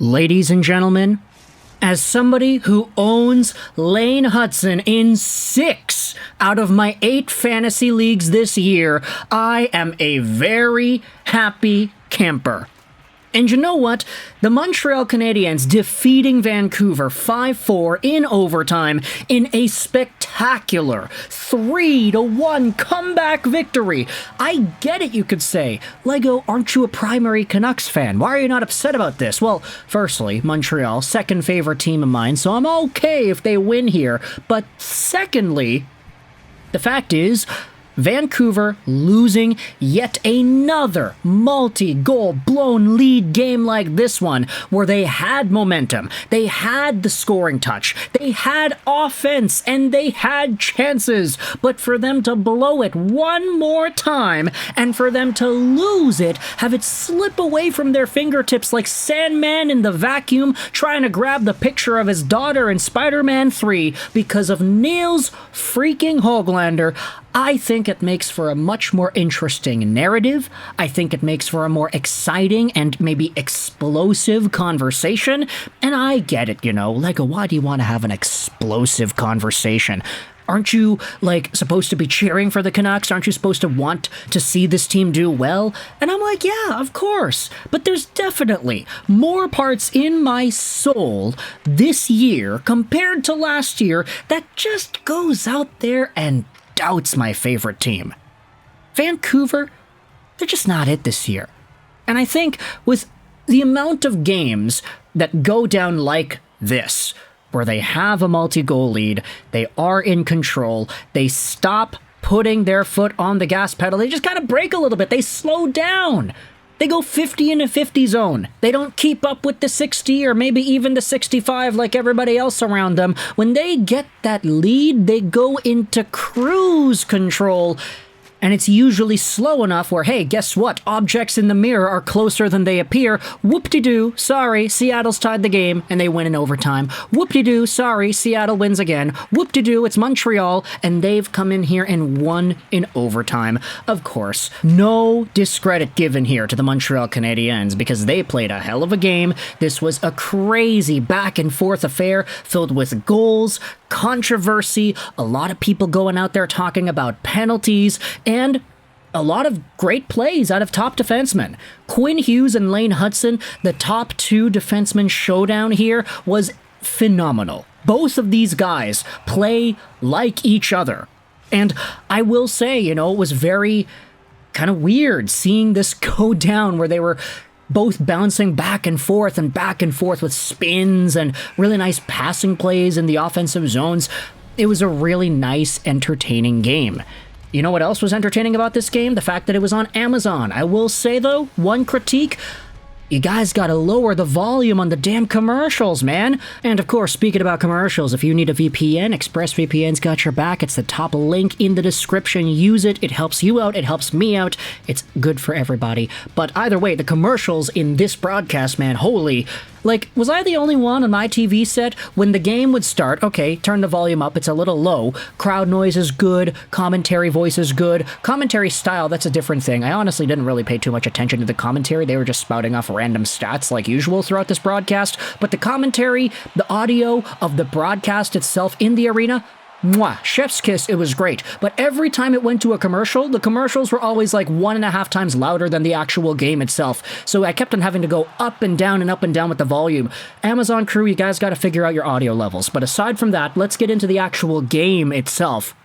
Ladies and gentlemen, as somebody who owns Lane Hutson in 6 out of my 8 fantasy leagues this year, I am a very happy camper. And you know what? The Montreal Canadiens defeating Vancouver 5-4 in overtime in a spectacular 3-1 comeback victory. I get it, you could say. Lego, aren't you a primary Canucks fan? Why are you not upset about this? Well, firstly, Montreal, second favorite team of mine, so I'm okay if they win here. But secondly, the fact is, Vancouver losing yet another multi-goal blown lead game like this one, where they had momentum, they had the scoring touch, they had offense, and they had chances. But for them to blow it one more time, and for them to lose it, have it slip away from their fingertips like Sandman in the vacuum trying to grab the picture of his daughter in Spider-Man 3 because of NILS freaking Hoglander, I think it makes for a much more interesting narrative. I think it makes for a more exciting and maybe explosive conversation. And I get it, Lego, why do you want to have an explosive conversation? Aren't you, supposed to be cheering for the Canucks? Aren't you supposed to want to see this team do well? And I'm like, yeah, of course. But there's definitely more parts in my soul this year compared to last year that just goes out there and doubts my favorite team. Vancouver, they're just not it this year. And I think with the amount of games that go down like this, where they have a multi-goal lead, they are in control, they stop putting their foot on the gas pedal, they just kind of break a little bit, they slow down. They go 50 in a 50 zone. They don't keep up with the 60 or maybe even the 65 like everybody else around them. When they get that lead, they go into cruise control. And it's usually slow enough where, hey, guess what? Objects in the mirror are closer than they appear. Whoop-de-doo, sorry, Seattle's tied the game, and they win in overtime. Whoop-de-doo, sorry, Seattle wins again. Whoop-de-doo, it's Montreal, and they've come in here and won in overtime. Of course, no discredit given here to the Montreal Canadiens because they played a hell of a game. This was a crazy back-and-forth affair filled with goals, controversy, a lot of people going out there talking about penalties, and a lot of great plays out of top defensemen. Quinn Hughes and Lane Hutson, the top 2 defensemen showdown here, was phenomenal. Both of these guys play like each other. And I will say, it was very kind of weird seeing this go down where they were both bouncing back and forth with spins and really nice passing plays in the offensive zones. It was a really nice, entertaining game. You know what else was entertaining about this game? The fact that it was on Amazon. I will say, though, one critique: you guys gotta lower the volume on the damn commercials, man. And of course, speaking about commercials, if you need a VPN, ExpressVPN's got your back. It's the top link in the description. Use it. It helps you out. It helps me out. It's good for everybody. But either way, the commercials in this broadcast, man, holy... was I the only one on my TV set when the game would start? Okay, turn the volume up, it's a little low. Crowd noise is good, commentary voice is good. Commentary style, that's a different thing. I honestly didn't really pay too much attention to the commentary. They were just spouting off random stats like usual throughout this broadcast. But the commentary, the audio of the broadcast itself in the arena, mwah, chef's kiss, it was great. But every time it went to a commercial, the commercials were always 1.5 times louder than the actual game itself. So I kept on having to go up and down with the volume. Amazon crew, you guys gotta figure out your audio levels. But aside from that, let's get into the actual game itself.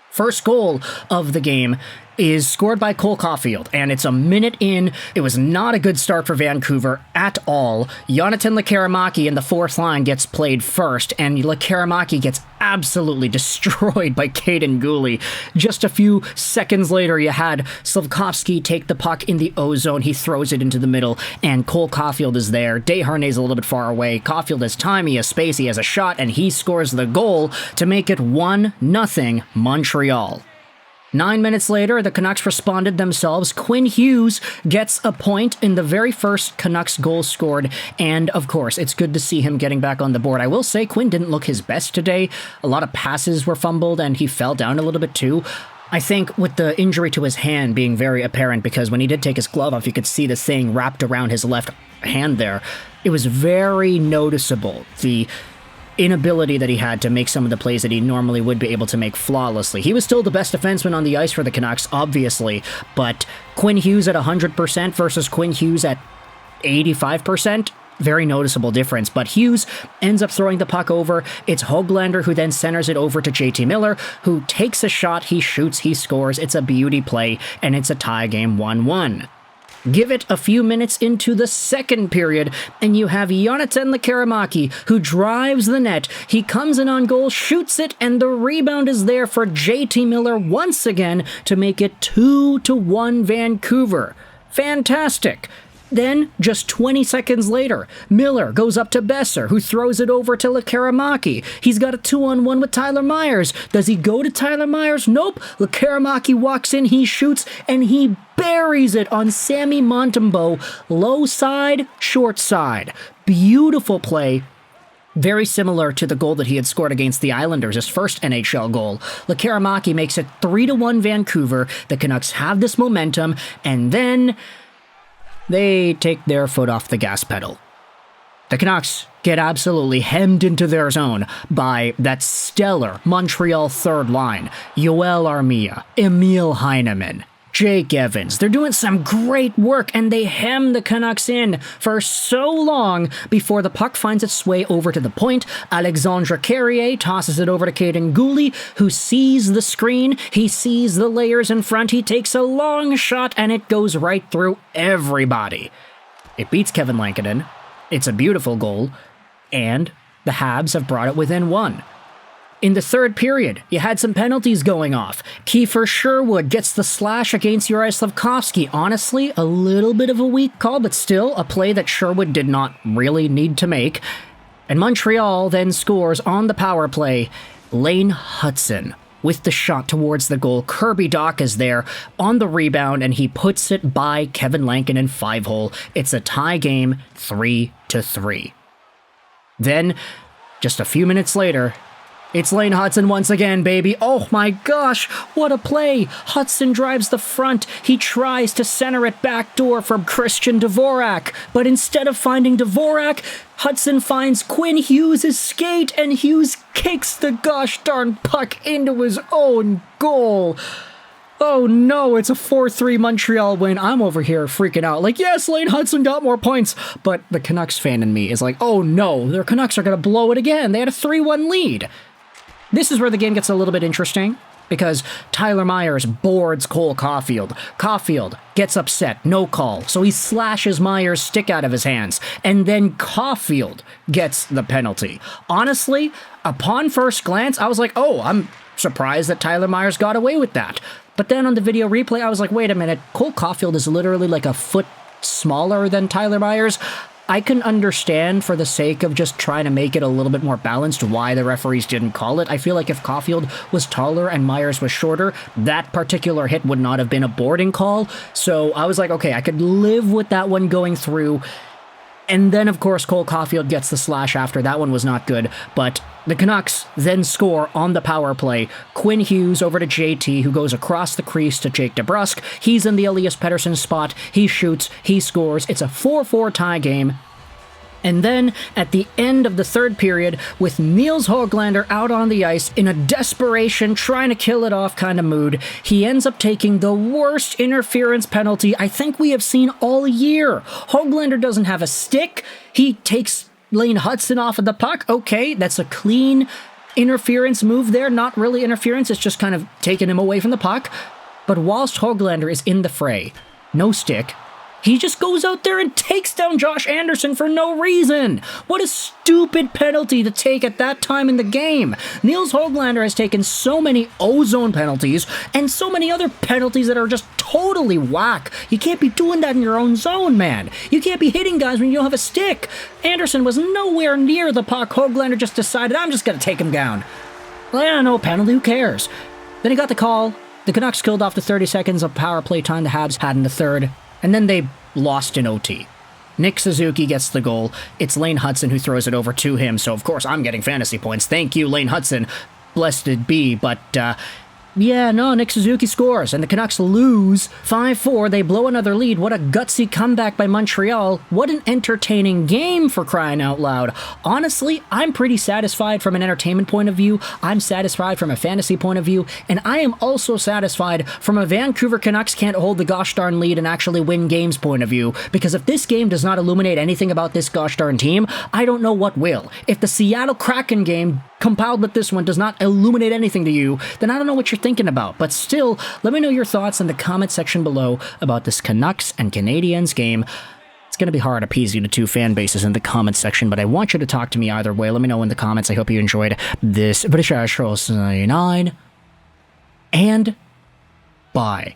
First goal of the game is scored by Cole Caufield, and it's a minute in. It was not a good start for Vancouver at all. Jonathan Lekkerimaki in the 4th line gets played first, and Lekkerimaki gets absolutely destroyed by Kaiden Guhle. Just a few seconds later, you had Slafkovsky take the puck in the O-zone. He throws it into the middle, and Cole Caufield is there. Desharnais's a little bit far away. Caufield has time, he has space, he has a shot, and he scores the goal to make it 1-0 Montreal. 9 minutes later, the Canucks responded themselves. Quinn Hughes gets a point in the very first Canucks goal scored, and of course, it's good to see him getting back on the board. I will say Quinn didn't look his best today. A lot of passes were fumbled, and he fell down a little bit too. I think with the injury to his hand being very apparent, because when he did take his glove off, you could see this thing wrapped around his left hand there. It was very noticeable, the inability that he had to make some of the plays that he normally would be able to make flawlessly. He was still the best defenseman on the ice for the Canucks, obviously, but Quinn Hughes at 100% versus Quinn Hughes at 85%, very noticeable difference. But Hughes ends up throwing the puck over. It's Hoglander who then centers it over to JT Miller, who takes a shot, he shoots, he scores. It's a beauty play, and it's a tie game 1-1. Give it a few minutes into the second period, and you have Jonathan Lekkerimaki, who drives the net. He comes in on goal, shoots it, and the rebound is there for JT Miller once again to make it 2-1 Vancouver. Fantastic. Then, just 20 seconds later, Miller goes up to Besser, who throws it over to Lekkerimaki. He's got a 2-on-1 with Tyler Myers. Does he go to Tyler Myers? Nope. Lekkerimaki walks in, he shoots, and he buries it on Sammy Montembeault. Low side, short side. Beautiful play. Very similar to the goal that he had scored against the Islanders, his first NHL goal. Lekkerimaki makes it 3-1 Vancouver. The Canucks have this momentum, and then they take their foot off the gas pedal. The Canucks get absolutely hemmed into their zone by that stellar Montreal third line. Yoel Armia, Emil Heineman, Jake Evans. They're doing some great work, and they hem the Canucks in for so long before the puck finds its way over to the point. Alexandre Carrier tosses it over to Kaiden Guhle, who sees the screen. He sees the layers in front. He takes a long shot, and it goes right through everybody. It beats Kevin Lankinen. It's a beautiful goal, and the Habs have brought it within one. In the third period, you had some penalties going off. Kiefer Sherwood gets the slash against Juraj Slafkovsky. Honestly, a little bit of a weak call, but still a play that Sherwood did not really need to make. And Montreal then scores on the power play. Lane Hutson with the shot towards the goal. Kirby Dach is there on the rebound, and he puts it by Kevin Lankinen 5-hole. It's a tie game, 3-3. Then, just a few minutes later, it's Lane Hutson once again, baby. Oh my gosh, what a play. Hutson drives the front. He tries to center it backdoor from Christian Dvorak. But instead of finding Dvorak, Hutson finds Quinn Hughes' skate, and Hughes kicks the gosh darn puck into his own goal. Oh no, it's a 4-3 Montreal win. I'm over here freaking out. Like, yes, Lane Hutson got more points. But the Canucks fan in me is like, oh no, their Canucks are going to blow it again. They had a 3-1 lead. This is where the game gets a little bit interesting, because Tyler Myers boards Cole Caufield. Caufield gets upset, no call, so he slashes Myers' stick out of his hands, and then Caufield gets the penalty. Honestly, upon first glance, I was like, oh, I'm surprised that Tyler Myers got away with that. But then on the video replay, I was like, wait a minute, Cole Caufield is literally like a foot smaller than Tyler Myers. I can understand, for the sake of just trying to make it a little bit more balanced, why the referees didn't call it. I feel like if Caufield was taller and Myers was shorter, that particular hit would not have been a boarding call. So I was like, okay, I could live with that one going through. And then, of course, Cole Caufield gets the slash after. That one was not good. But the Canucks then score on the power play. Quinn Hughes over to JT, who goes across the crease to Jake DeBrusk. He's in the Elias Pettersson spot. He shoots. He scores. It's a 4-4 tie game. And then, at the end of the third period, with NILS HOGLANDER out on the ice in a desperation, trying to kill it off kind of mood, he ends up taking the worst interference penalty I think we have seen all year. HOGLANDER doesn't have a stick. He takes Lane Hutson off of the puck. Okay, that's a clean interference move there. Not really interference, it's just kind of taking him away from the puck. But whilst HOGLANDER is in the fray, no stick, he just goes out there and takes down Josh Anderson for no reason. What a stupid penalty to take at that time in the game. NILS HOGLANDER has taken so many ozone penalties and so many other penalties that are just totally whack. You can't be doing that in your own zone, man. You can't be hitting guys when you don't have a stick. Anderson was nowhere near the puck. HOGLANDER just decided, I'm just going to take him down. Well, I don't know, penalty, who cares? Then he got the call. The Canucks killed off the 30 seconds of power play time the Habs had in the third. And then they lost in OT. Nick Suzuki gets the goal. It's Lane Hutson who throws it over to him, so of course I'm getting fantasy points. Thank you, Lane Hutson. Blessed be, but Yeah, no, Nick Suzuki scores, and the Canucks lose 5-4. They blow another lead. What a gutsy comeback by Montreal. What an entertaining game, for crying out loud. Honestly, I'm pretty satisfied from an entertainment point of view. I'm satisfied from a fantasy point of view, and I am also satisfied from a Vancouver Canucks can't hold the gosh darn lead and actually win games point of view, because if this game does not illuminate anything about this gosh darn team, I don't know what will. If the Seattle Kraken game compiled with this one does not illuminate anything to you, then I don't know what you're thinking about. But still, let me know your thoughts in the comment section below about this Canucks and Canadiens game. It's going to be hard appeasing the two fan bases in the comment section, but I want you to talk to me either way. Let me know in the comments. I hope you enjoyed this British Astros 9, and bye.